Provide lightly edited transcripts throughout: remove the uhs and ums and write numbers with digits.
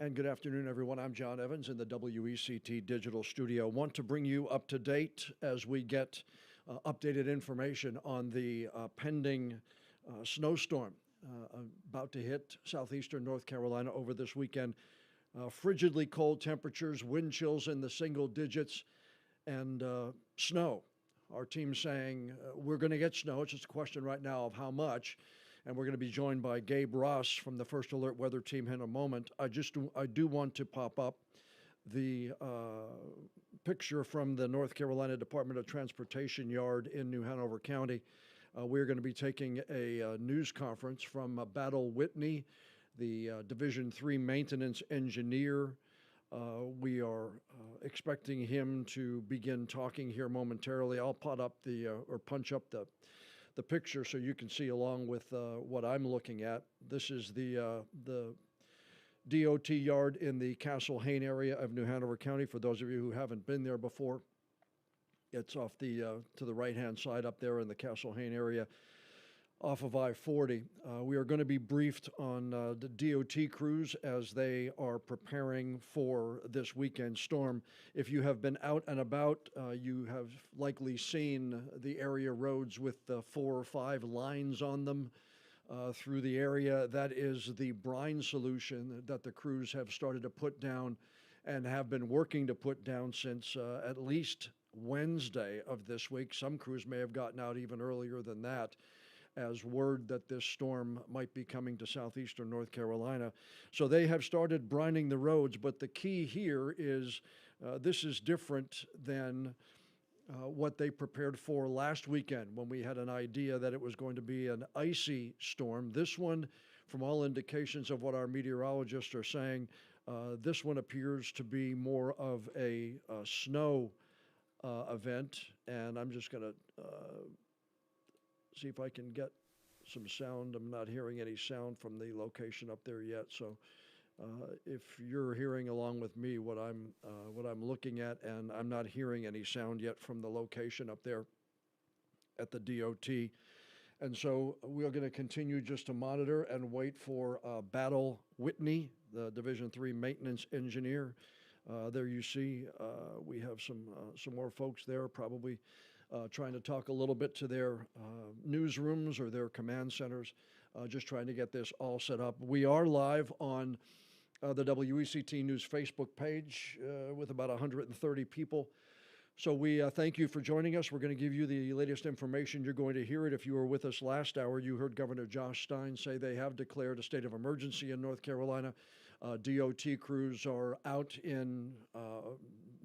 And good afternoon, everyone. I'm John Evans in the WECT Digital Studio. Want to bring you up to date as we get updated information on the pending snowstorm about to hit southeastern North Carolina over this weekend. Frigidly cold temperatures, wind chills in the single digits, and snow. Our team's saying we're going to get snow. It's just a question right now of how much. And we're going to be joined by Gabe Ross from the First Alert Weather Team in a moment. I do want to pop up the picture from the North Carolina Department of Transportation yard in New Hanover County. We're going to be taking a news conference from Battle Whitney, the Division III maintenance engineer. We are expecting him to begin talking here momentarily. I'll put up or punch up the picture so you can see along with what I'm looking at. This is the DOT yard in the Castle Hayne area of New Hanover County. For those of you who haven't been there before, it's off to the right-hand side up there in the Castle Hayne area off of I-40. We are going to be briefed on the DOT crews as they are preparing for this weekend storm. If you have been out and about, you have likely seen the area roads with 4 or 5 lines on them through the area. That is the brine solution that the crews have started to put down and have been working to put down since at least Wednesday of this week. Some crews may have gotten out even earlier than that, as word that this storm might be coming to southeastern North Carolina. So they have started brining the roads, but the key here is this is different than what they prepared for last weekend when we had an idea that it was going to be an icy storm. This one, from all indications of what our meteorologists are saying, this one appears to be more of a snow event, and I'm just going to see if I can get some sound. I'm not hearing any sound from the location up there yet. So if you're hearing along with me what I'm looking at, and I'm not hearing any sound yet from the location up there at the DOT. And so we're going to continue just to monitor and wait for Battle Whitney, the Division III maintenance engineer. There you see we have some more folks there, probably trying to talk a little bit to their newsrooms or their command centers, just trying to get this all set up. We are live on the WECT News Facebook page with about 130 people. So we thank you for joining us. We're going to give you the latest information. You're going to hear it. If you were with us last hour, you heard Governor Josh Stein say they have declared a state of emergency in North Carolina. DOT crews are out in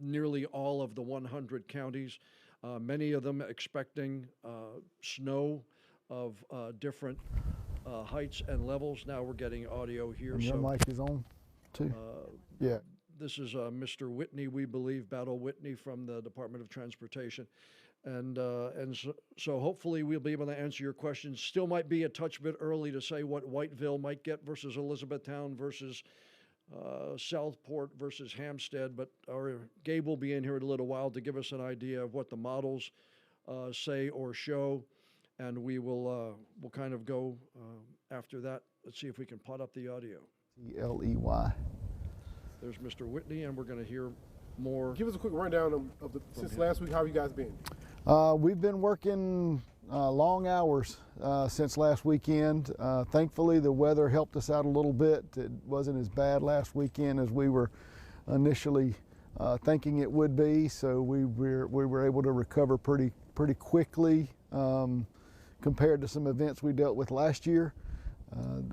nearly all of the 100 counties. Many of them expecting snow of different heights and levels. Now we're getting audio here. And your mic is on too? Yeah. This is Mr. Whitney, we believe, Battle Whitney from the Department of Transportation. And so hopefully we'll be able to answer your questions. Still might be a touch bit early to say what Whiteville might get versus Elizabethtown versus Southport versus Hampstead, but our Gabe will be in here in a little while to give us an idea of what the models say or show, and we'll kind of go after that. Let's see if we can pot up the audio. T-L-E-Y. There's Mr. Whitney, and we're going to hear more. Give us a quick rundown of since last week. How have you guys been? We've been working long hours since last weekend. Thankfully, the weather helped us out a little bit. It wasn't as bad last weekend as we were initially thinking it would be. So we were able to recover pretty quickly compared to some events we dealt with last year.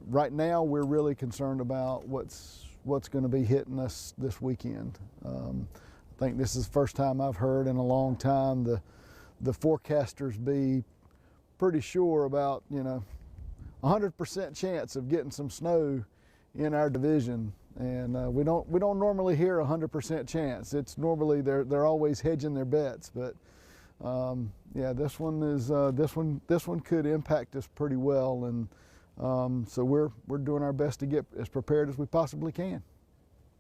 Right now, we're really concerned about what's going to be hitting us this weekend. I think this is the first time I've heard in a long time the forecasters be pretty sure about 100% chance of getting some snow in our division, and we don't normally hear 100% chance. It's normally they're always hedging their bets, but yeah, this one could impact us pretty well, and so we're doing our best to get as prepared as we possibly can.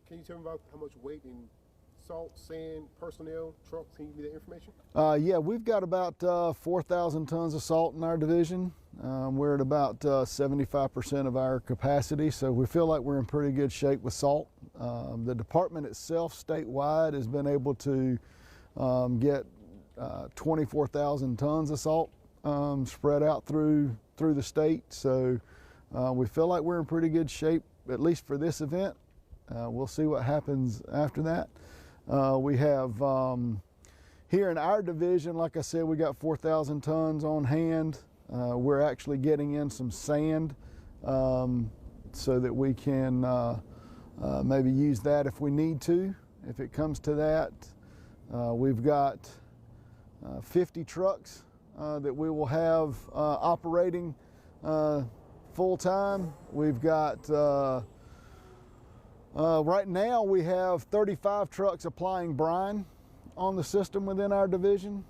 Can you tell me about how much weight in salt, sand, personnel, trucks? Can you give me that information? Yeah, we've got about 4,000 tons of salt in our division. We're at about 75% of our capacity, so we feel like we're in pretty good shape with salt. The department itself statewide has been able to get 24,000 tons of salt spread out through the state. So we feel like we're in pretty good shape, at least for this event. We'll see what happens after that. We have here in our division, like I said, we got 4,000 tons on hand. We're actually getting in some sand so that we can maybe use that if we need to, if it comes to that. We've got 50 trucks that we will have operating full time. We've got, right now we have 35 trucks applying brine on the system within our division.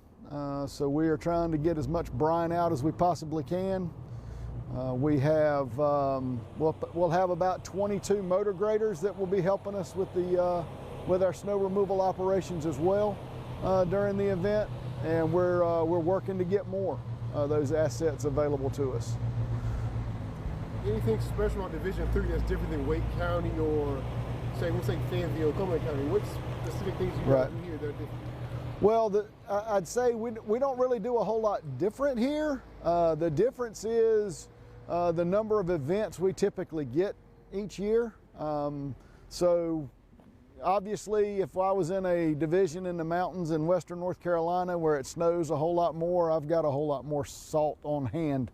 So we are trying to get as much brine out as we possibly can. We have, we'll have about 22 motor graders that will be helping us with with our snow removal operations as well during the event, and we're working to get more of those assets available to us. Anything special about Division 3 that's different than Wake County or we'll say Fayetteville, Cumberland County? What specific things you guys do here that are different? Well, I'd say we don't really do a whole lot different here. The difference is the number of events we typically get each year. So obviously, if I was in a division in the mountains in western North Carolina where it snows a whole lot more, I've got a whole lot more salt on hand,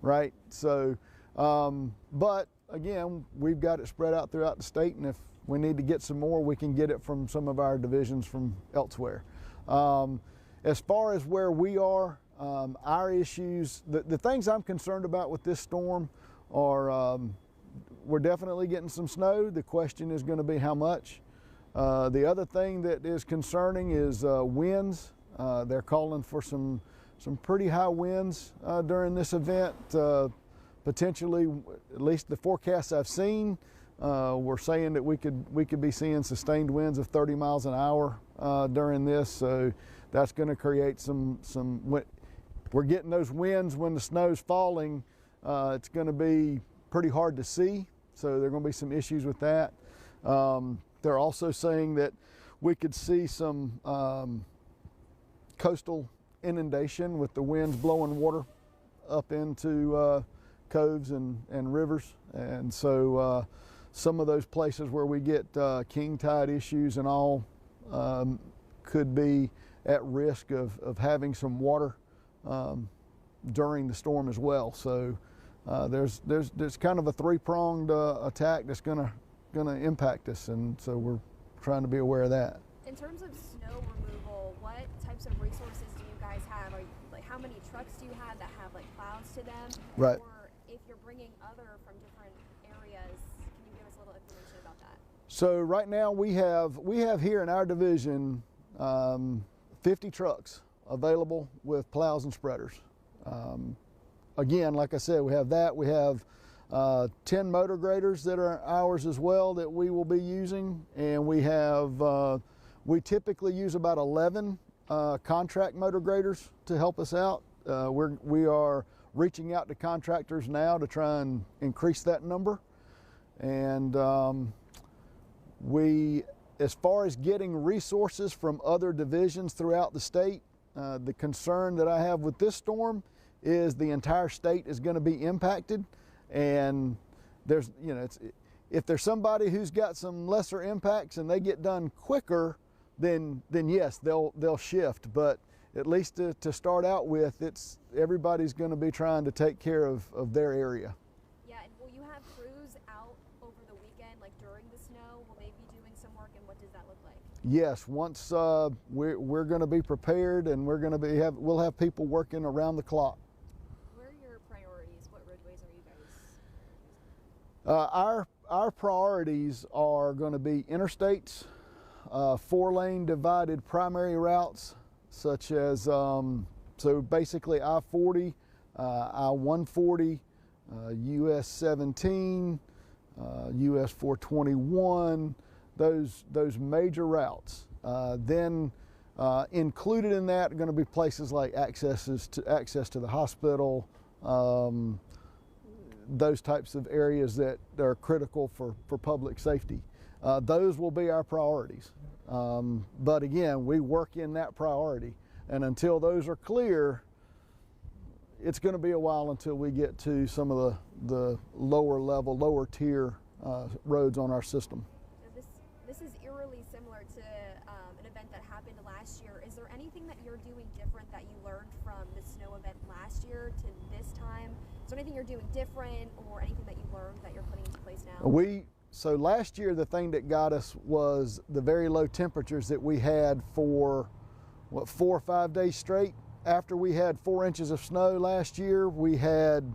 right? So, but again, we've got it spread out throughout the state, and if we need to get some more, we can get it from some of our divisions from elsewhere. As far as where we are, our issues, the things I'm concerned about with this storm are we're definitely getting some snow. The question is going to be how much. The other thing that is concerning is winds. They're calling for some pretty high winds during this event. Potentially, at least the forecasts I've seen, we're saying that we could be seeing sustained winds of 30 miles an hour during this. So that's going to create some. We're getting those winds when the snow's falling. It's going to be pretty hard to see. So there are going to be some issues with that. They're also saying that we could see some coastal inundation with the winds blowing water up into coves and rivers. And so some of those places where we get king tide issues and all could be at risk of having some water during the storm as well. So there's kind of a three-pronged attack that's going to impact us, and so we're trying to be aware of that. In terms of snow removal, what types of resources do you guys have? How many trucks do you have that have plows to them? Right. Or if you're bringing other from different areas, can you give us a little information about that? So right now we have here in our division 50 trucks available with plows and spreaders. Again, like I said, we have that. We have 10 motor graders that are ours as well that we will be using, and we have we typically use about 11 contract motor graders to help us out. We are reaching out to contractors now to try and increase that number, and as far as getting resources from other divisions throughout the state, the concern that I have with this storm is the entire state is going to be impacted, and there's, if there's somebody who's got some lesser impacts and they get done quicker, then yes, they'll shift. But at least to start out with, everybody's going to be trying to take care of their area. Yeah, and will you have crews out over the weekend, during the snow? Will they be doing some work, and what does that look like? Yes, once we're going to be prepared, and we'll have people working around the clock. What are your priorities? What roadways are you guys? Our priorities are going to be interstates, 4-lane divided primary routes, such as so basically I-40, I-140, US 17, US 421. Those major routes. Then included in that are going to be places like access to the hospital, those types of areas that are critical for public safety. those will be our priorities. But again, we work in that priority, and until those are clear, it's going to be a while until we get to some of the lower level, lower tier roads on our system. This is eerily similar to an event that happened last year. Is there anything that you're doing different that you learned from the snow event last year to this time? Is there anything you're doing different or anything that you learned that you're putting into place now? So last year, the thing that got us was the very low temperatures that we had for, 4 or 5 days straight. After we had 4 inches of snow last year, we had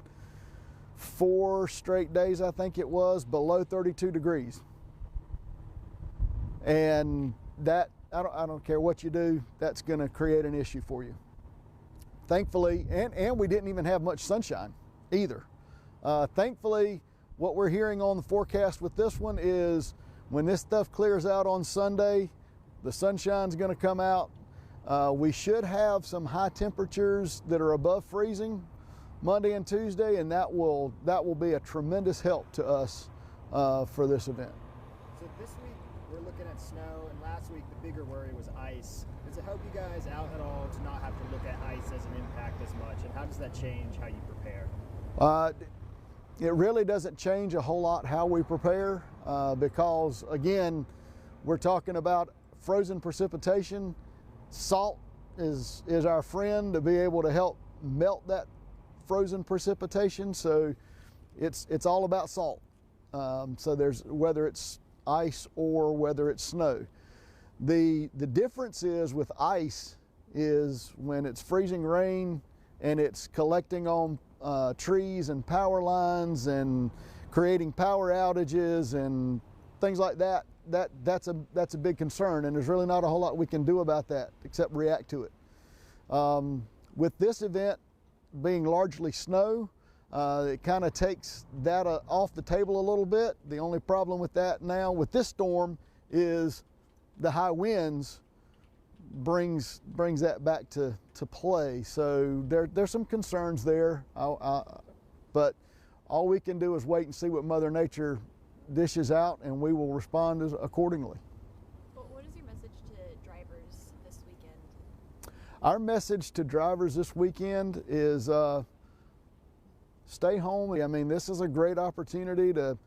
4 straight days, I think it was, below 32 degrees. And that, I don't care what you do, that's going to create an issue for you. Thankfully, and we didn't even have much sunshine either. Thankfully, what we're hearing on the forecast with this one is when this stuff clears out on Sunday, the sunshine's going to come out. We should have some high temperatures that are above freezing Monday and Tuesday, and that will be a tremendous help to us for this event. So this week we're looking at snow, and last week the bigger worry was ice. Does it help you guys out at all to not have to look at ice as an impact as much, and how does that change how you prepare? It really doesn't change a whole lot how we prepare because, again, we're talking about frozen precipitation. Salt is our friend to be able to help melt that frozen precipitation, so it's all about salt. So there's whether it's ice or whether it's snow. The difference is with ice is when it's freezing rain and it's collecting on trees and power lines and creating power outages and things like that. That's a big concern, and there's really not a whole lot we can do about that except react to it. With this event being largely snow, it kind of takes that off the table a little bit. The only problem with that now with this storm is the high winds brings that back to play. So there's some concerns there, but all we can do is wait and see what Mother Nature dishes out, and we will respond accordingly. What is your message to drivers this weekend? Our message to drivers this weekend is stay home. I mean, this is a great opportunity to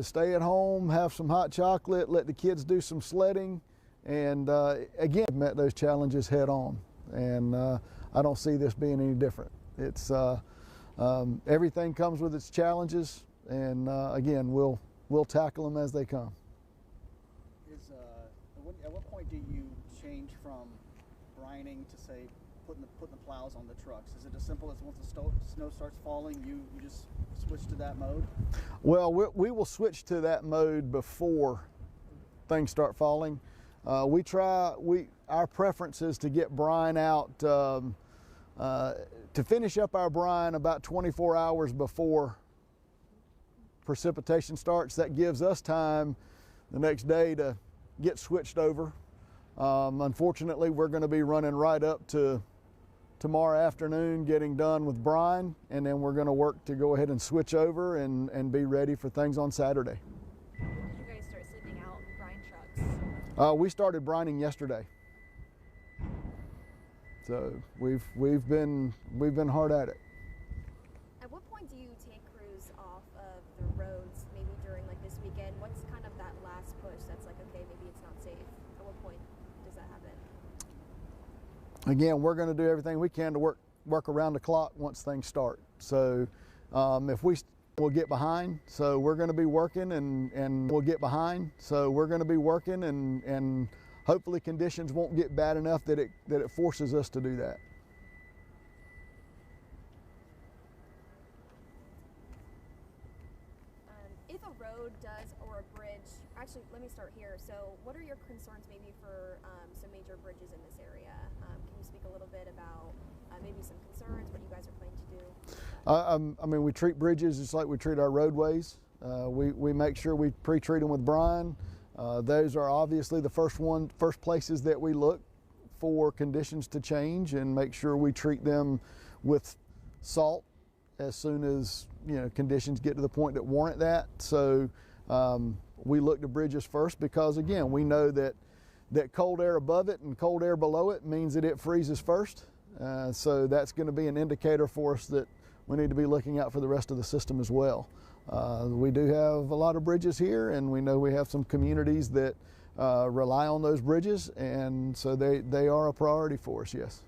stay at home, have some hot chocolate, let the kids do some sledding, and again, met those challenges head on. And I don't see this being any different. It's everything comes with its challenges, and again, we'll tackle them as they come. At what point do you change from brining to, say, putting the plows on the trucks? Is it as simple as once the snow starts falling, you just switch to that mode? Well, we will switch to that mode before things start falling. Our preference is to get brine out, to finish up our brine about 24 hours before precipitation starts. That gives us time the next day to get switched over. Unfortunately, we're going to be running right up to tomorrow afternoon getting done with brine, and then we're going to work to go ahead and switch over and be ready for things on Saturday. When did you guys start sleeping out in brine trucks? We started brining yesterday, so we've been hard at it. At what point do you take crews off of the roads, maybe during like this weekend? What's kind of that last push that's like, okay, maybe it's not safe? At what point does that happen? Again, we're going to do everything we can to work around the clock once things start. So if we'll get behind, so we're going to be working and we'll get behind. So we're going to be working and hopefully conditions won't get bad enough that it forces us to do that. If a road does, or a bridge, actually let me start here. So what are your concerns maybe for some major bridges in this area? Can you speak a little bit about maybe some concerns, what you guys are planning to do? I mean, we treat bridges just like we treat our roadways. We make sure we pre-treat them with brine. Those are obviously the first places that we look for conditions to change, and make sure we treat them with salt as soon as conditions get to the point that warrant that. So we look to bridges first because, again, we know that cold air above it and cold air below it means that it freezes first. So that's going to be an indicator for us that we need to be looking out for the rest of the system as well. We do have a lot of bridges here, and we know we have some communities that rely on those bridges, and so they are a priority for us, yes.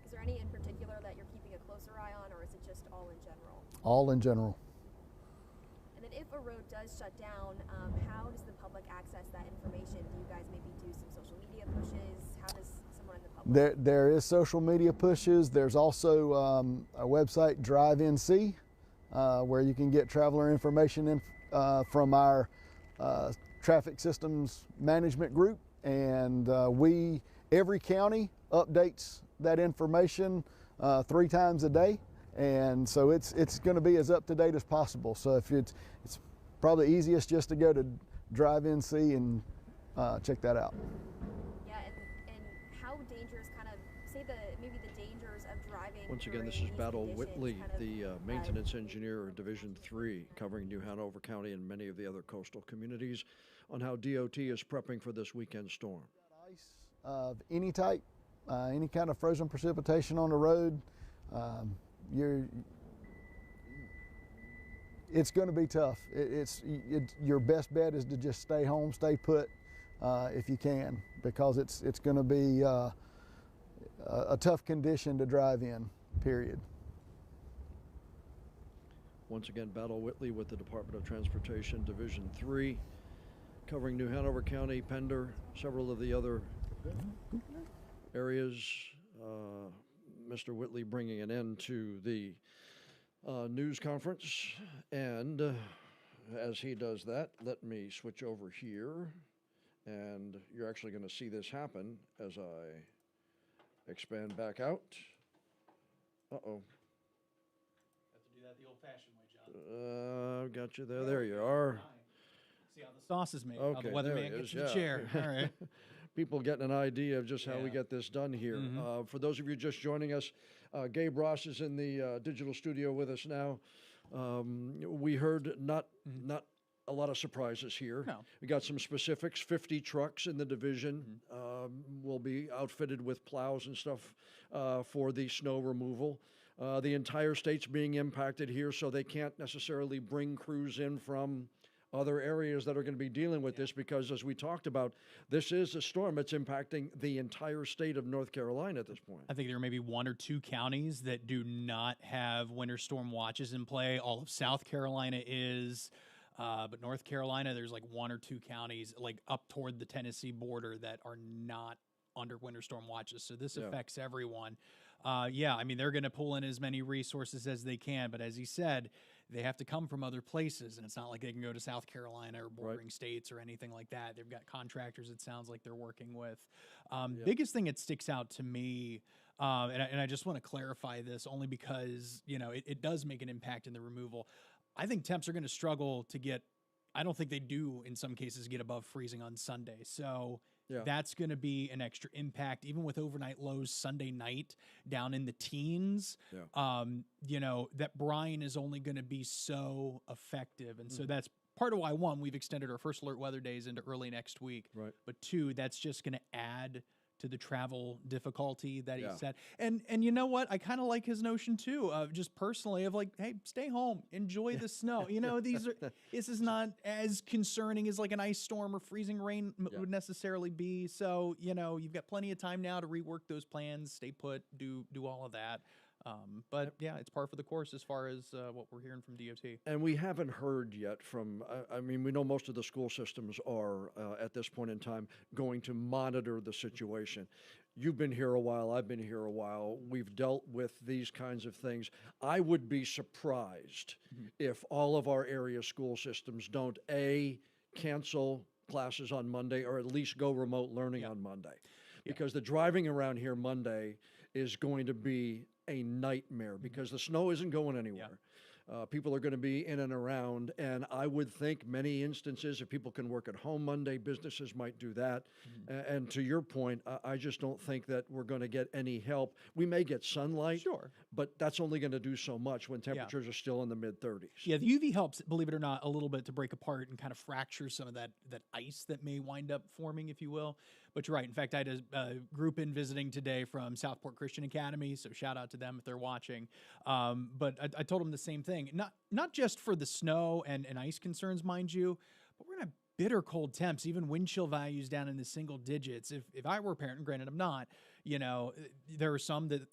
Is there any in particular that you're keeping a closer eye on, or is it just all in general? All in general. And then if a road does shut down, how does the public access that information? Do you guys maybe do some social media pushes? How does someone in the public? There is social media pushes. There's also a website, Drive NC, where you can get traveler information from our traffic systems management group, and every county updates that information 3 times a day, and so it's going to be as up to date as possible. So if it's probably easiest just to go to Drive NC and check that out. Yeah, and how dangerous, kind of say maybe the dangers of driving. Once again, this is during these Battle conditions, Whitley, kind of, the maintenance engineer of Division 3, covering New Hanover County and many of the other coastal communities, on how DOT is prepping for this weekend storm. Ice of any type, any kind of frozen precipitation on the road, it's going to be tough. Your best bet is to just stay home, stay put if you can, because it's going to be a tough condition to drive in, period. Once again, Battle Whitley with the Department of Transportation, Division 3, covering New Hanover County, Pender, several of the other areas. Mr. Whitley bringing an end to the news conference. And as he does that, let me switch over here. And you're actually going to see this happen as I expand back out. Uh-oh. Have to do that the old-fashioned way, John. Got you there. There you are. See how the sauce is made. Okay, how the there weatherman it gets is, in the yeah. chair. All right. People getting an idea of just how we Yeah. get this done here. For those of you just joining us, Gabe Ross is in the digital studio with us now. We heard not a lot of surprises here. No. We got some specifics. 50 trucks in the division will be outfitted with plows and stuff for the snow removal. The entire state's being impacted here, so they can't necessarily bring crews in from other areas that are going to be dealing with this, because as we talked about, this is a storm that's impacting the entire state of North Carolina at this point. I think there may be 1 or 2 counties that do not have winter storm watches in play. All of South Carolina is, but North Carolina, there's like 1 or 2 counties like up toward the Tennessee border that are not under winter storm watches. So this affects everyone. I mean, they're going to pull in as many resources as they can, but as he said, they have to come from other places, and it's not like they can go to South Carolina or bordering states or anything like that. They've got contractors, it sounds like they're working with. Biggest thing that sticks out to me, and I just want to clarify this only because, it does make an impact in the removal. I think temps are going to struggle to get, I don't think they do in some cases get above freezing on Sunday. So that's going to be an extra impact, even with overnight lows Sunday night down in the teens. That brine is only going to be so effective. And so that's part of why, 1, we've extended our first alert weather days into early next week. Right. But 2, that's just going to add to the travel difficulty that he said. And you know what? I kind of like his notion too, of just personally of like, hey, stay home, enjoy the snow. This is not as concerning as like an ice storm or freezing rain would necessarily be. So, you've got plenty of time now to rework those plans, stay put, do all of that. But it's par for the course as far as what we're hearing from DOT. And we haven't heard yet from, we know most of the school systems are, at this point in time, going to monitor the situation. You've been here a while, I've been here a while. We've dealt with these kinds of things. I would be surprised if all of our area school systems don't, cancel classes on Monday, or at least go remote learning on Monday. Because the driving around here Monday is going to be a nightmare, because the snow isn't going anywhere. People are going to be in and around, and I would think many instances, if people can work at home Monday, businesses might do that. And to your point, I just don't think that we're going to get any help. We may get sunlight, Sure. but that's only going to do so much when temperatures are still in the mid-30s. Yeah, the UV helps, believe it or not, a little bit to break apart and kind of fracture some of that ice that may wind up forming, if you will. But you're right. In fact, I had a group in visiting today from Southport Christian Academy, so shout out to them if they're watching. But I told them the same thing. Not just for the snow and ice concerns, mind you, but we're going to have bitter cold temps, even wind chill values down in the single digits. If I were a parent, and granted I'm not, there are some that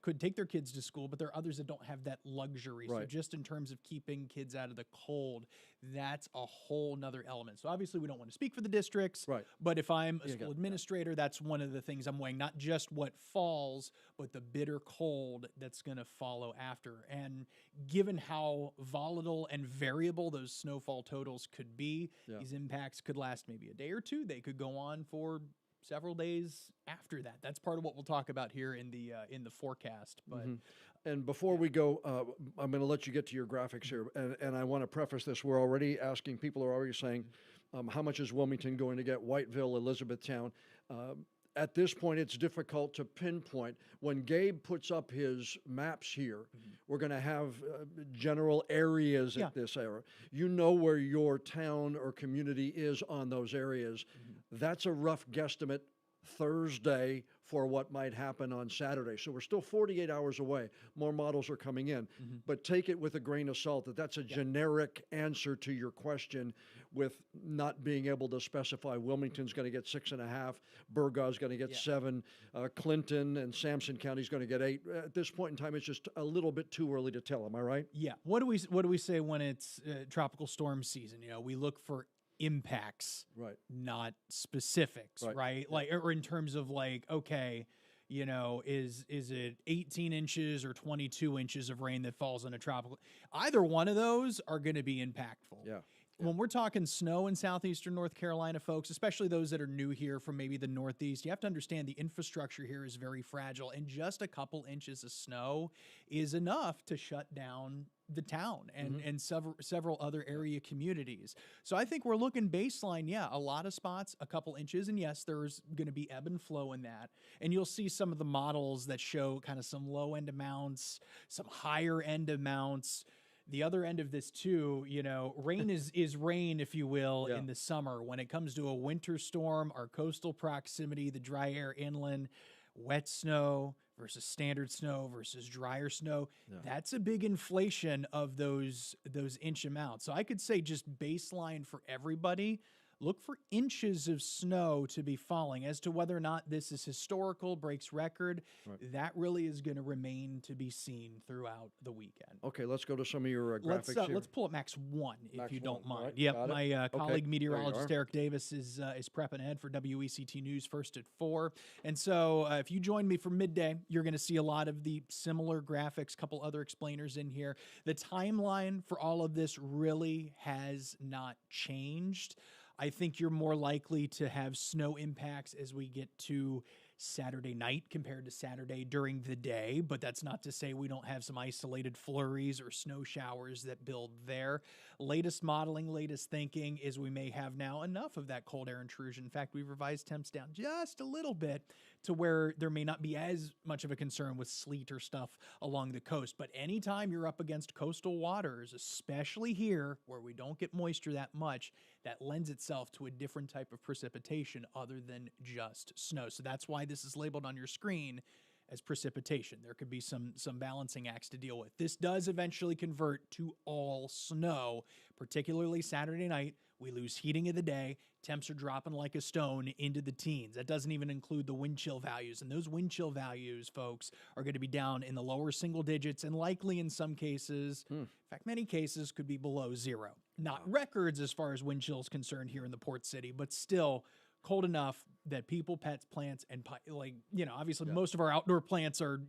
could take their kids to school, but there are others that don't have that luxury. Right. So just in terms of keeping kids out of the cold, that's a whole nother element. So obviously we don't want to speak for the districts, Right. but if I'm a You school got- administrator, that's one of the things I'm weighing, not just what falls, but the bitter cold that's going to follow after. And given how volatile and variable those snowfall totals could be, Yeah. these impacts could last maybe a day or two. They could go on for several days after that. That's part of what we'll talk about here in the forecast. But And before we go, I'm going to let you get to your graphics here, and I want to preface this. We're already asking, people are already saying, how much is Wilmington going to get? Whiteville, Elizabethtown. At this point, it's difficult to pinpoint. When Gabe puts up his maps here, we're going to have general areas Yeah. at this era. You know where your town or community is on those areas. That's a rough guesstimate Thursday for what might happen on Saturday. So we're still 48 hours away. More models are coming in. But take it with a grain of salt that that's a generic answer to your question, with not being able to specify Wilmington's going to get 6.5, Burgaugh's going to get 7, Clinton and Sampson County's going to get 8. At this point in time, it's just a little bit too early to tell. Am I right? yeah, what do we say when it's tropical storm season? We look for impacts, Right. not specifics, Right. right? Like, or in terms of like, okay, is it 18 inches or 22 inches of rain that falls on a tropical? Either one of those are going to be impactful. Yeah. When we're talking snow in southeastern North Carolina, folks, especially those that are new here from maybe the Northeast, you have to understand the infrastructure here is very fragile, and just a couple inches of snow is enough to shut down the town and several other area communities. So I think we're looking baseline, a lot of spots, a couple inches, and yes, there's going to be ebb and flow in that. And you'll see some of the models that show kind of some low end amounts, some higher end amounts. The other end of this too, rain is rain, if you will, in the summer. When it comes to a winter storm, our coastal proximity, the dry air inland, wet snow versus standard snow versus drier snow, that's a big inflation of those inch amounts. So I could say just baseline for everybody, look for inches of snow to be falling. As to whether or not this is historical, breaks record, that really is going to remain to be seen throughout the weekend. Okay, let's go to some of your graphics here. Let's pull up Max 1, if Max you don't 1, all mind. right, Yep, got it. my Okay, colleague there you meteorologist are. Eric Davis is prepping ahead for WECT News first at 4. And so if you join me for midday, you're going to see a lot of the similar graphics, couple other explainers in here. The timeline for all of this really has not changed. I think you're more likely to have snow impacts as we get to Saturday night compared to Saturday during the day, but that's not to say we don't have some isolated flurries or snow showers that build there. Latest modeling, latest thinking is we may have now enough of that cold air intrusion. In fact, we've revised temps down just a little bit to where there may not be as much of a concern with sleet or stuff along the coast. But anytime you're up against coastal waters, especially here where we don't get moisture that much, that lends itself to a different type of precipitation other than just snow. So that's why this is labeled on your screen as precipitation. There could be some balancing acts to deal with. This does eventually convert to all snow, particularly Saturday night. We lose heating of the day. Temps are dropping like a stone into the teens. That doesn't even include the wind chill values. And those wind chill values, folks, are going to be down in the lower single digits and likely in some cases, in fact, many cases could be below 0. Not records as far as wind chill is concerned here in the port city, but still cold enough that people, pets, plants, and obviously most of our outdoor plants are,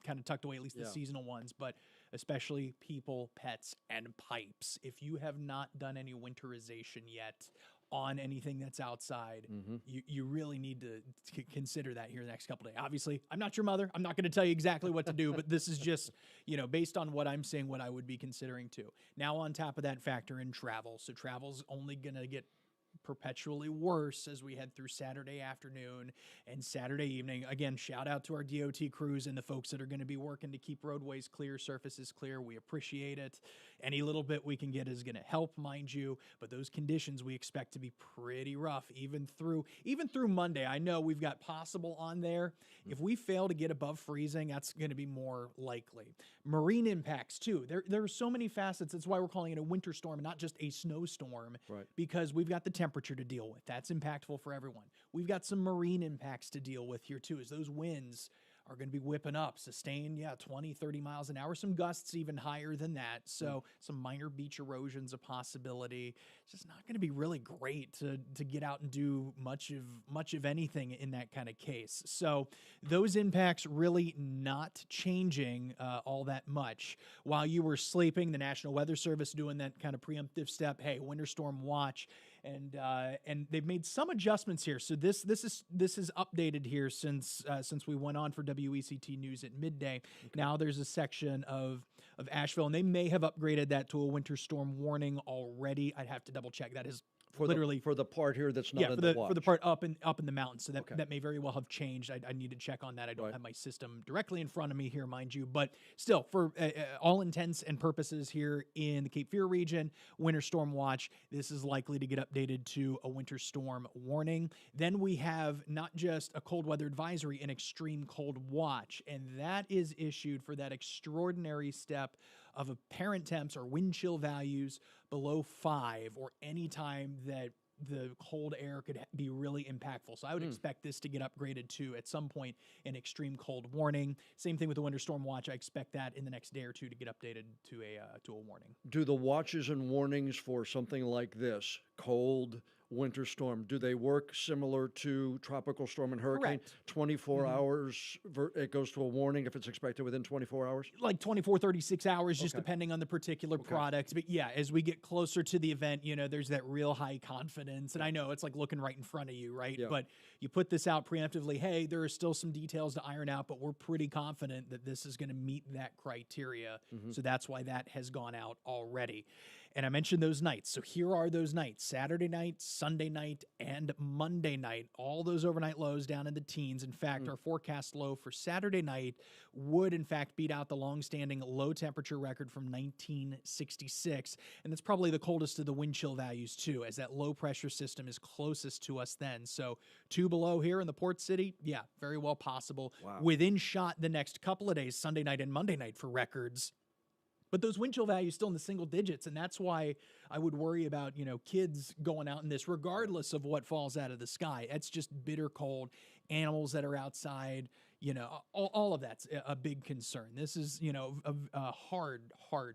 kind of tucked away, at least the seasonal ones, but especially people, pets, and pipes. If you have not done any winterization yet, on anything that's outside, you really need to consider that here the next couple days. Obviously, I'm not your mother. I'm not going to tell you exactly what to do, but this is just, based on what I'm seeing, what I would be considering too. Now, on top of that, factor in travel. So travel's only going to get perpetually worse as we head through Saturday afternoon and Saturday evening. Again, shout out to our DOT crews and the folks that are going to be working to keep roadways clear, surfaces clear. We appreciate it. Any little bit we can get is going to help, mind you, but those conditions we expect to be pretty rough even through Monday. I know we've got possible on there. If we fail to get above freezing, that's going to be more likely. Marine impacts too. There are so many facets. That's why we're calling it a winter storm and not just a snowstorm, Right. because we've got the temperature to deal with. That's impactful for everyone. We've got some marine impacts to deal with here too, as those winds are going to be whipping up, sustained, 20, 30 miles an hour, some gusts even higher than that. So some minor beach erosion's a possibility. It's just not going to be really great to get out and do much of anything in that kind of case. So those impacts really not changing all that much. While you were sleeping, the National Weather Service doing that kind of preemptive step, hey, winter storm watch. And they've made some adjustments here. So this is updated here since we went on for WECT News at midday. Okay. Now there's a section of Asheville, and they may have upgraded that to a winter storm warning already. I'd have to double check. That is for the part here that's not in for the watch. For the part up in the mountains. So that may very well have changed. I need to check on that. I don't have my system directly in front of me here, mind you. But still, for all intents and purposes here in the Cape Fear region, winter storm watch, this is likely to get updated to a winter storm warning. Then we have not just a cold weather advisory, an extreme cold watch. And that is issued for that extraordinary step of apparent temps or wind chill values below 5, or any time that the cold air could be really impactful. So I would expect this to get upgraded to, at some point, an extreme cold warning. Same thing with the winter storm watch. I expect that in the next day or two to get updated to a warning. Do the watches and warnings for something like this, cold winter storm, do they work similar to tropical storm and hurricane? Correct. 24 hours, it goes to a warning if it's expected within 24 hours? Like 24, 36 hours, just depending on the particular product. But yeah, as we get closer to the event, there's that real high confidence. And I know it's like looking right in front of you, right? Yeah. But you put this out preemptively, hey, there are still some details to iron out, but we're pretty confident that this is going to meet that criteria. So that's why that has gone out already. And I mentioned those nights. So here are those nights: Saturday night, Sunday night, and Monday night. All those overnight lows down in the teens. In fact, our forecast low for Saturday night would, in fact, beat out the long-standing low temperature record from 1966. And that's probably the coldest of the wind chill values, too, as that low pressure system is closest to us then. So 2 below here in the port city, yeah, very well possible. Wow. Within shot the next couple of days, Sunday night and Monday night, for records. But those wind chill values still in the single digits, and that's why I would worry about, kids going out in this, regardless of what falls out of the sky. It's just bitter cold. Animals that are outside, all of that's a big concern. This is, a hard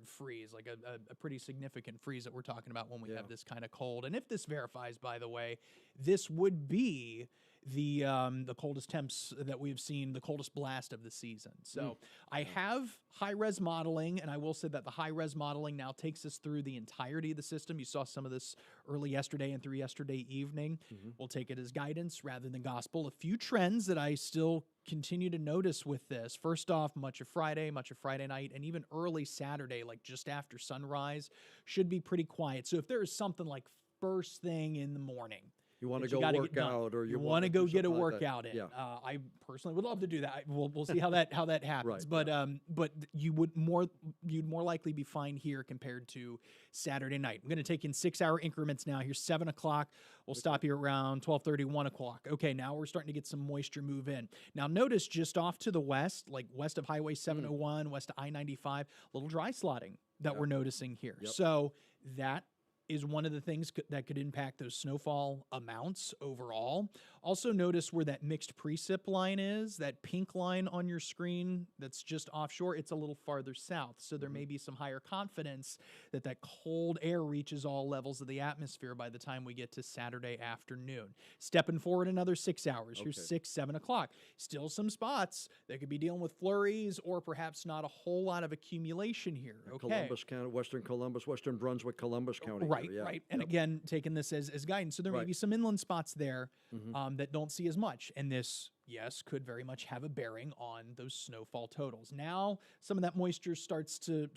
freeze, like a pretty significant freeze that we're talking about when we have this kind of cold. And if this verifies, by the way, this would be the coldest temps that we've seen, the coldest blast of the season. So I have high-res modeling, and I will say that the high-res modeling now takes us through the entirety of the system. You saw some of this early yesterday and through yesterday evening. We'll take it as guidance rather than gospel. A few trends that I still continue to notice with this. First off, much of Friday night, and even early Saturday, like just after sunrise, should be pretty quiet. So if there is something like first thing in the morning, you want to go work out, or you want to go get a workout in. Yeah. I personally would love to do that. We'll see how that happens. Right. But you'd more likely be fine here compared to Saturday night. I'm going to take in 6-hour increments now. Here's 7 o'clock. We'll stop here around 12:30, 1 o'clock. Okay, now we're starting to get some moisture move in. Now notice just off to the west, like west of Highway 701, west of I-95, a little dry slotting that we're noticing here. Yep. So that is one of the things that could impact those snowfall amounts overall. Also notice where that mixed precip line is, that pink line on your screen that's just offshore, it's a little farther south. So there may be some higher confidence that that cold air reaches all levels of the atmosphere by the time we get to Saturday afternoon. Stepping forward another 6 hours, here's 6, 7 o'clock. Still some spots that could be dealing with flurries or perhaps not a whole lot of accumulation here. Okay. Columbus County, Western Columbus, Western Brunswick, Columbus County. Right, yeah. right. And again, taking this as guidance. So there may Right. be some inland spots there Mhm. that don't see as much. And this, yes, could very much have a bearing on those snowfall totals. Now, some of that moisture starts to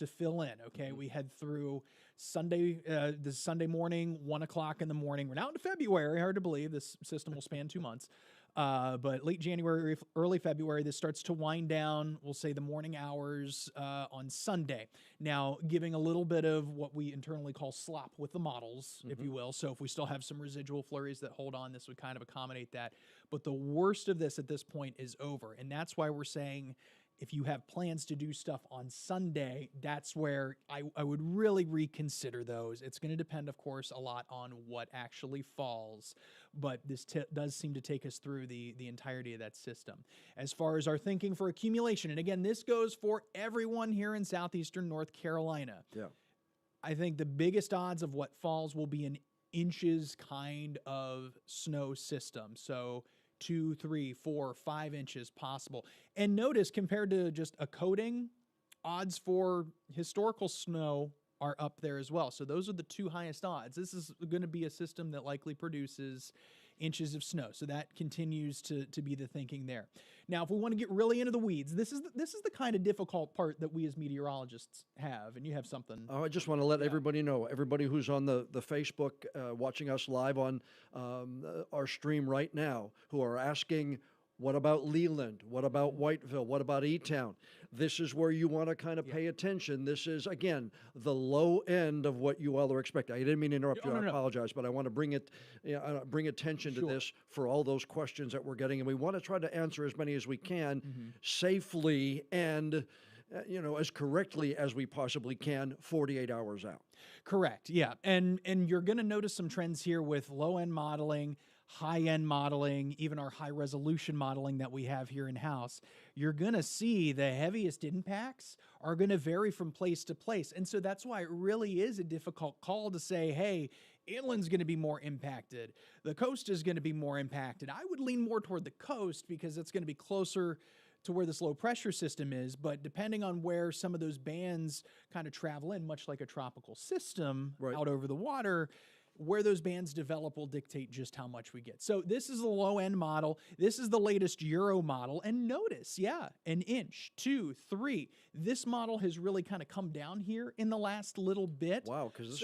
fill in. Okay, we head through Sunday, this Sunday morning, 1 o'clock in the morning. We're now into February. Hard to believe this system will span 2 months. But late January, early February, this starts to wind down. We'll say the morning hours on Sunday. Now, giving a little bit of what we internally call slop with the models, if you will. So if we still have some residual flurries that hold on, this would kind of accommodate that. But the worst of this at this point is over. And that's why we're saying if you have plans to do stuff on Sunday, that's where I would really reconsider those. It's going to depend, of course, a lot on what actually falls, but this does seem to take us through the entirety of that system. As far as our thinking for accumulation, and again, this goes for everyone here in southeastern North Carolina. Yeah. I think the biggest odds of what falls will be an inches kind of snow system. So 2, 3, 4, 5 inches possible. And notice, compared to just a coating, odds for historical snow are up there as well. So those are the two highest odds. This is going to be a system that likely produces inches of snow. So that continues to be the thinking there. Now, if we want to get really into the weeds, this is the kind of difficult part that we as meteorologists have, and you have something. I just want to let everybody know, everybody who's on the Facebook watching us live on our stream right now, who are asking, what about Leland? What about Whiteville? What about E-Town? This is where you want to kind of pay attention. This is, again, the low end of what you all are expecting. I didn't mean to interrupt you. I apologize, but I want to bring attention to this for all those questions that we're getting. And we want to try to answer as many as we can safely and as correctly as we possibly can 48 hours out. Correct. Yeah. And you're going to notice some trends here with low-end modeling, high-end modeling, even our high-resolution modeling that we have here in-house. You're going to see the heaviest impacts are going to vary from place to place. And so that's why it really is a difficult call to say, hey, inland's going to be more impacted. The coast is going to be more impacted. I would lean more toward the coast because it's going to be closer to where this low pressure system is, but depending on where some of those bands kind of travel in, much like a tropical system out over the water, where those bands develop will dictate just how much we get. So this is the low-end model. This is the latest Euro model. And notice, an inch, 2, 3. This model has really kind of come down here in the last little bit. Wow, because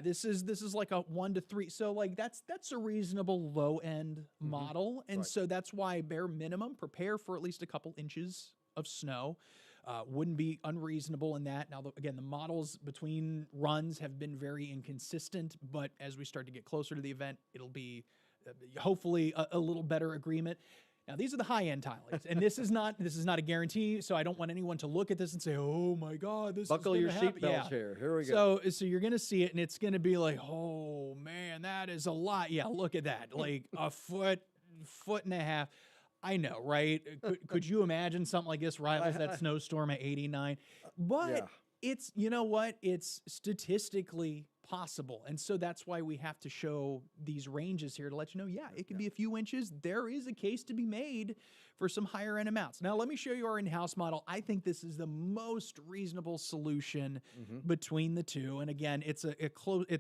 this is like a 1 to 3. So like that's a reasonable low-end model. And so that's why bare minimum, prepare for at least a couple inches of snow. Wouldn't be unreasonable in that. Now, again, the models between runs have been very inconsistent, but as we start to get closer to the event, it'll be hopefully a little better agreement. Now, these are the high-end tilings, and this is not a guarantee. So I don't want anyone to look at this and say, "Oh my God, this buckle is your happen." seatbelts here. Here we go. So you're going to see it, and it's going to be like, "Oh man, that is a lot." Yeah, look at that, like a foot and a half. I know, right? Could you imagine something like this rivals that snowstorm at 89? But it's, you know what? It's statistically possible. And so that's why we have to show these ranges here to let you know, it could be a few inches. There is a case to be made for some higher end amounts. Now, let me show you our in-house model. I think this is the most reasonable solution between the two. And again, it's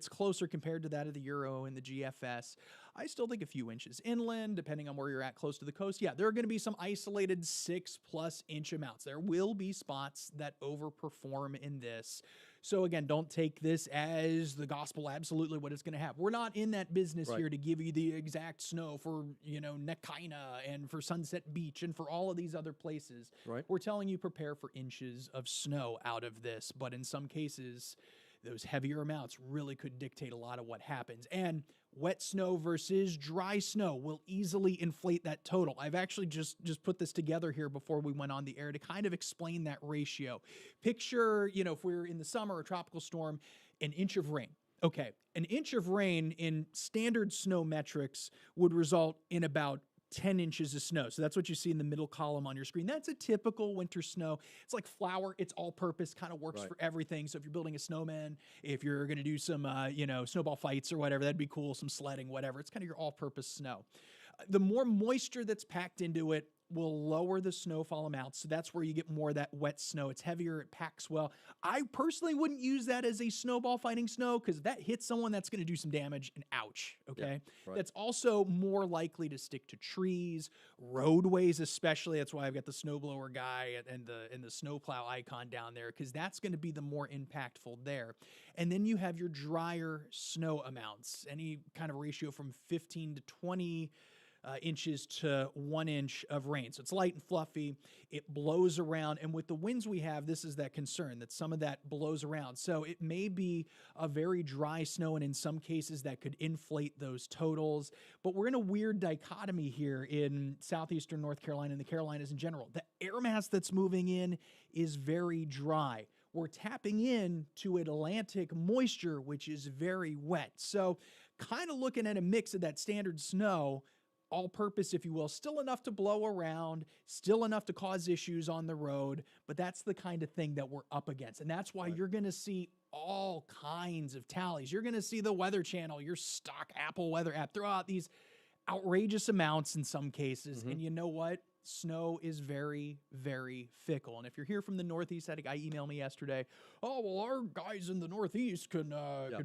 closer compared to that of the Euro and the GFS. I still think a few inches inland, depending on where you're at close to the coast. Yeah, there are going to be some isolated 6+ inch amounts. There will be spots that overperform in this. So again, don't take this as the gospel, absolutely what it's going to have. We're not in that business here to give you the exact snow for, Nekina and for Sunset Beach and for all of these other places. Right. We're telling you prepare for inches of snow out of this, but in some cases, those heavier amounts really could dictate a lot of what happens. And wet snow versus dry snow will easily inflate that total. I've actually just put this together here before we went on the air to kind of explain that ratio. Picture, if we're in the summer, a tropical storm, an inch of rain. Okay, an inch of rain in standard snow metrics would result in about 10 inches of snow. So that's what you see in the middle column on your screen. That's a typical winter snow. It's like flour. It's all purpose, kind of works for everything. So if you're building a snowman, if you're going to do some, snowball fights or whatever, that'd be cool. Some sledding, whatever. It's kind of your all purpose snow. The more moisture that's packed into it, will lower the snowfall amount. So that's where you get more of that wet snow. It's heavier, it packs well. I personally wouldn't use that as a snowball fighting snow because if that hits someone, that's going to do some damage and ouch, okay? right. That's also more likely to stick to trees, roadways especially. That's why I've got the snowblower guy and the snowplow icon down there because that's going to be the more impactful there. And then you have your drier snow amounts, any kind of ratio from 15 to 20 inches to 1 inch of rain. So it's light and fluffy. It blows around. And with the winds we have, this is that concern that some of that blows around. So it may be a very dry snow, and in some cases that could inflate those totals. But we're in a weird dichotomy here in southeastern North Carolina and the Carolinas in general. The air mass that's moving in is very dry. We're tapping in to Atlantic moisture, which is very wet. So kind of looking at a mix of that standard snow, all purpose, if you will, still enough to blow around, still enough to cause issues on the road, but that's the kind of thing that we're up against. And that's why you're going to see all kinds of tallies. You're going to see the Weather Channel, your stock Apple weather app, throw out these outrageous amounts in some cases. And you know what? Snow is very, very fickle. And if you're here from the Northeast, I had a guy email me yesterday, oh, well, our guys in the Northeast can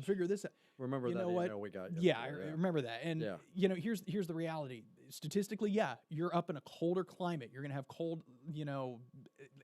figure this out. Remember that email we got Yeah, yesterday, I remember that. And, you know, here's the reality. Statistically, yeah, you're up in a colder climate. You're going to have cold,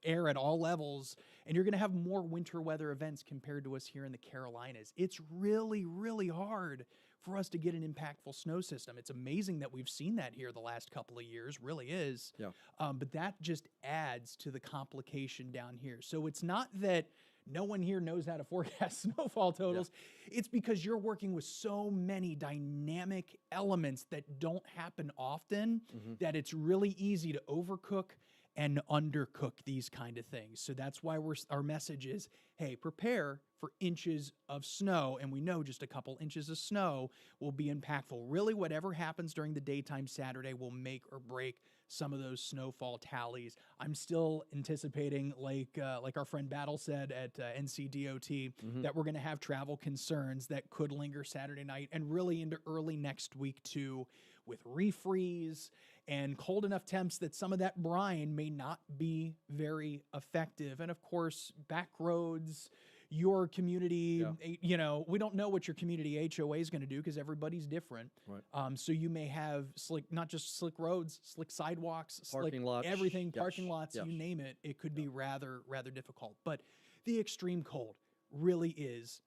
air at all levels, and you're going to have more winter weather events compared to us here in the Carolinas. It's really, really hard for us to get an impactful snow system. It's amazing that we've seen that here the last couple of years, really is. Yeah. But that just adds to the complication down here. So it's not that no one here knows how to forecast snowfall totals. It's because you're working with so many dynamic elements that don't happen often that it's really easy to overcook and undercook these kind of things. So that's why our message is, hey, prepare for inches of snow. And we know just a couple inches of snow will be impactful. Really, whatever happens during the daytime Saturday will make or break some of those snowfall tallies. I'm still anticipating, like our friend Battle said at NCDOT, that we're going to have travel concerns that could linger Saturday night and really into early next week too, with refreeze and cold enough temps that some of that brine may not be very effective. And of course, back roads, your community, we don't know what your community HOA is going to do because everybody's different. Right. So you may have not just slick roads, slick sidewalks, Parking lots. everything, Yes. parking lots, Yes. you name it. It could be rather difficult. But the extreme cold really is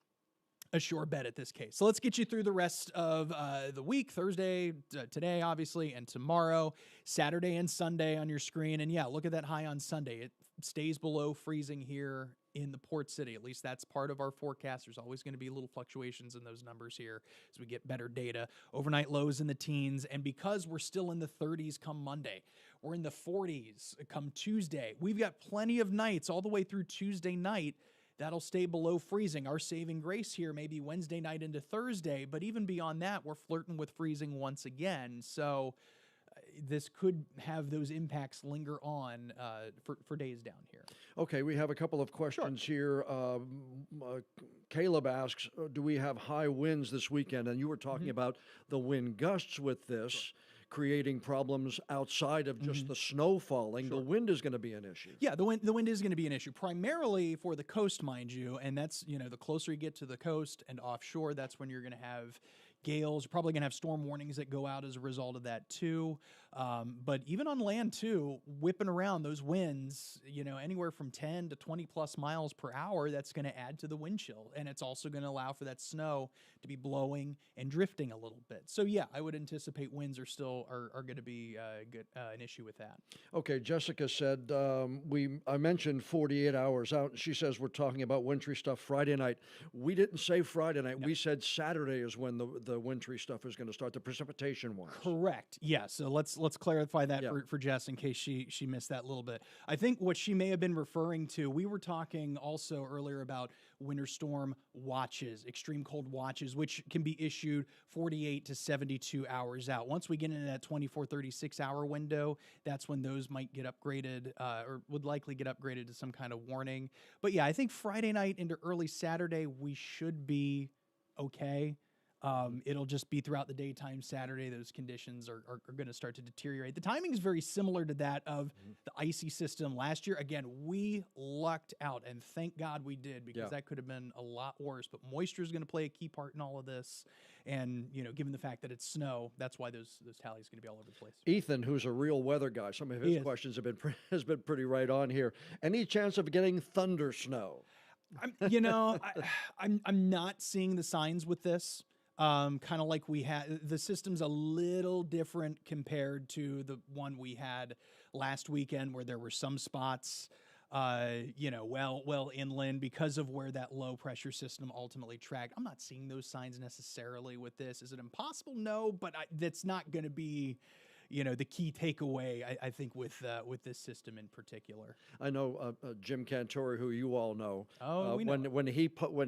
a sure bet at this case. So let's get you through the rest of the week, Thursday, today, obviously, and tomorrow, Saturday and Sunday on your screen. And yeah, look at that high on Sunday. It stays below freezing here in the port city. At least that's part of our forecast. There's always going to be little fluctuations in those numbers here as we get better data. Overnight lows in the teens. And because we're still in the 30s come Monday, we're in the 40s come Tuesday. We've got plenty of nights all the way through Tuesday night that'll stay below freezing. Our saving grace here may be Wednesday night into Thursday, but even beyond that, we're flirting with freezing once again. So this could have those impacts linger on for days down here. Okay, we have a couple of questions here. Caleb asks, do we have high winds this weekend? And you were talking about the wind gusts with this. Creating problems outside of just the snow falling. The wind is going to be an issue. Yeah, the wind is going to be an issue, primarily for the coast, mind you, and that's, the closer you get to the coast and offshore, that's when you're going to have gales. You're probably going to have storm warnings that go out as a result of that too. But even on land too, whipping around those winds, anywhere from 10 to 20 plus miles per hour, that's going to add to the wind chill. And it's also going to allow for that snow to be blowing and drifting a little bit. So yeah, I would anticipate winds are still are going to be an issue with that. Okay, Jessica said, I mentioned 48 hours out, and she says we're talking about wintry stuff Friday night. We didn't say Friday night. No. We said Saturday is when the wintry stuff is going to start, the precipitation wise. Correct. Yeah. So let's clarify that for Jess in case she missed that little bit. I think what she may have been referring to, we were talking also earlier about winter storm watches, extreme cold watches, which can be issued 48 to 72 hours out. Once we get into that 24, 36 hour window, that's when those might get upgraded or would likely get upgraded to some kind of warning. But yeah, I think Friday night into early Saturday, we should be okay. It'll just be throughout the daytime Saturday. Those conditions are going to start to deteriorate. The timing is very similar to that of the icy system last year. Again, we lucked out, and thank God we did, because that could have been a lot worse. But moisture is going to play a key part in all of this. And, you know, given the fact that it's snow, that's why those tallies are going to be all over the place. Ethan, who's a real weather guy, some of his questions has been pretty right on here. Any chance of getting thunder snow? I'm not seeing the signs with this. Kind of like we had, the system's a little different compared to the one we had last weekend, where there were some spots, well inland because of where that low pressure system ultimately tracked. I'm not seeing those signs necessarily with this. Is it impossible? No, but that's not going to be, the key takeaway, I think, with this system in particular. I know Jim Cantori, who you all know. Oh, we know. When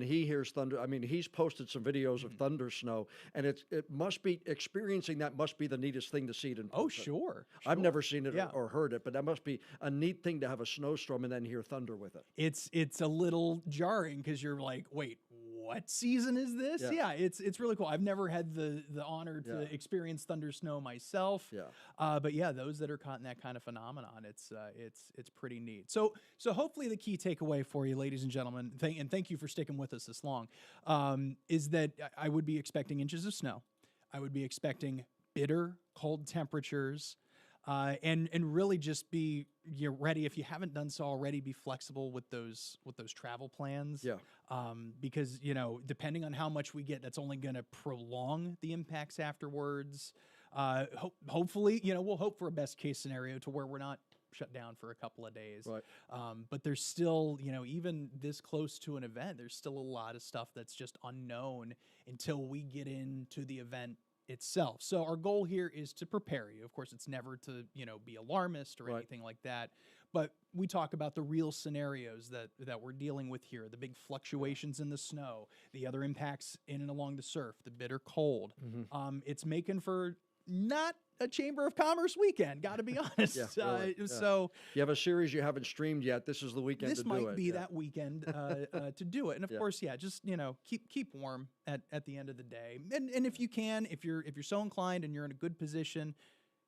he hears thunder, I mean, he's posted some videos of thunder snow, and it must be, experiencing that must be the neatest thing to see it in person. Oh, sure. I've never seen it or heard it, but that must be a neat thing to have a snowstorm and then hear thunder with it. It's a little jarring, because you're like, wait, what season is this? Yeah, it's really cool. I've never had the honor to experience thunder snow myself. But yeah, those that are caught in that kind of phenomenon, it's pretty neat. So hopefully the key takeaway for you, ladies and gentlemen, and thank you for sticking with us this long, is that I would be expecting inches of snow. I would be expecting bitter cold temperatures. And really just be ready. If you haven't done so already, be flexible with those travel plans. Because depending on how much we get, that's only going to prolong the impacts afterwards. Hopefully, we'll hope for a best case scenario to where we're not shut down for a couple of days. Right. But there's still, even this close to an event, there's still a lot of stuff that's just unknown until we get into the event itself. So our goal here is to prepare you. Of course, it's never to, be alarmist or anything like that. But we talk about the real scenarios that we're dealing with here, the big fluctuations in the snow, the other impacts in and along the surf, the bitter cold. It's making for not a Chamber of Commerce weekend, got to be honest. Really. So you have a series you haven't streamed yet. This is the weekend to do it. This might be that weekend to do it. And of course, just keep warm at the end of the day. And if you can, if you're so inclined and you're in a good position,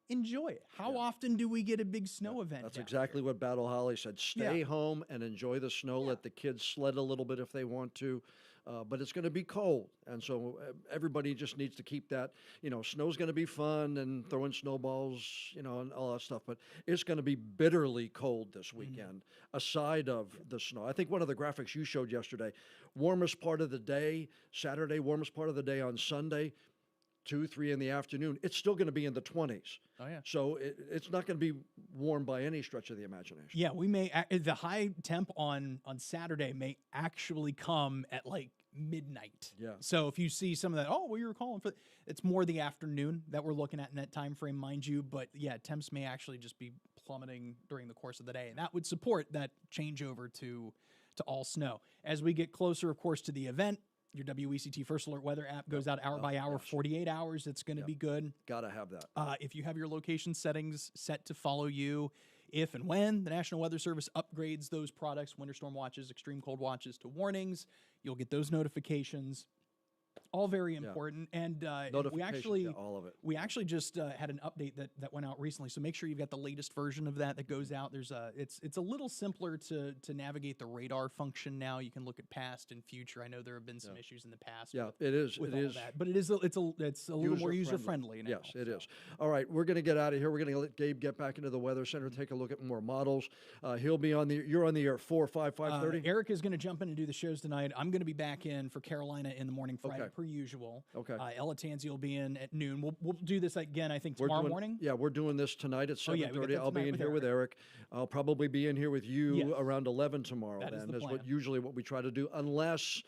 enjoy it. How often do we get a big snow event? That's exactly what Battle Holly said. Stay home and enjoy the snow. Let the kids sled a little bit if they want to. But it's going to be cold. And so everybody just needs to keep that, snow's going to be fun and throwing snowballs, and all that stuff. But it's going to be bitterly cold this weekend, aside of the snow. I think one of the graphics you showed yesterday, warmest part of the day, Saturday, warmest part of the day on Sunday, 2, 3 in the afternoon, it's still going to be in the 20s. Oh, yeah. So it's not going to be warm by any stretch of the imagination. Yeah, we may, the high temp on Saturday may actually come at like midnight. Yeah. So if you see some of that, you were calling for, it's more the afternoon that we're looking at in that time frame, mind you. But yeah, temps may actually just be plummeting during the course of the day. And that would support that changeover to all snow. As we get closer, of course, to the event, your WECT First Alert weather app goes out hour by hour, 48 hours. It's going to be good. Got to have that. If you have your location settings set to follow you, if and when the National Weather Service upgrades those products, winter storm watches, extreme cold watches, to warnings, you'll get those notifications. All very important. And we actually, all of it. We actually just had an update that went out recently. So make sure you've got the latest version of that goes out. There's it's a little simpler to navigate the radar function now. You can look at past and future. I know there have been some issues in the past. Yeah, it is. With all that. But it's a little more user friendly now. Yes, it is. All right, we're going to get out of here. We're going to let Gabe get back into the Weather Center, take a look at more models. He'll be you're on the air 4, 5, 5:30. Eric is going to jump in and do the shows tonight. I'm going to be back in for Carolina in the morning, Friday, per usual. Okay. Ella Tanzi will be in at noon. We'll do this again, I think, tomorrow morning. Yeah, we're doing this tonight at 7:30. I'll be in here with Eric. I'll probably be in here with you around 11 tomorrow. That is the plan. Usually what we try to do, unless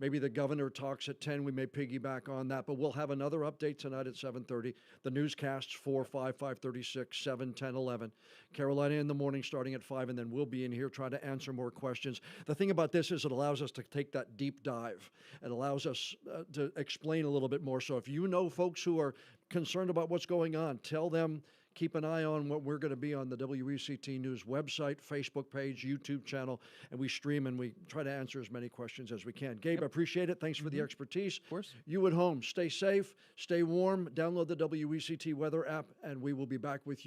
maybe the governor talks at 10. We may piggyback on that, but we'll have another update tonight at 7:30. The newscasts 4, 5, 5:36, 7, 10, 11. Carolina in the morning starting at 5, and then we'll be in here trying to answer more questions. The thing about this is it allows us to take that deep dive. It allows us to explain a little bit more. So if you know folks who are concerned about what's going on, tell them keep an eye on what we're going to be on the WECT News website, Facebook page, YouTube channel, and we stream and we try to answer as many questions as we can. Gabe, I appreciate it. Thanks for the expertise. Of course. You at home, stay safe, stay warm, download the WECT weather app, and we will be back with you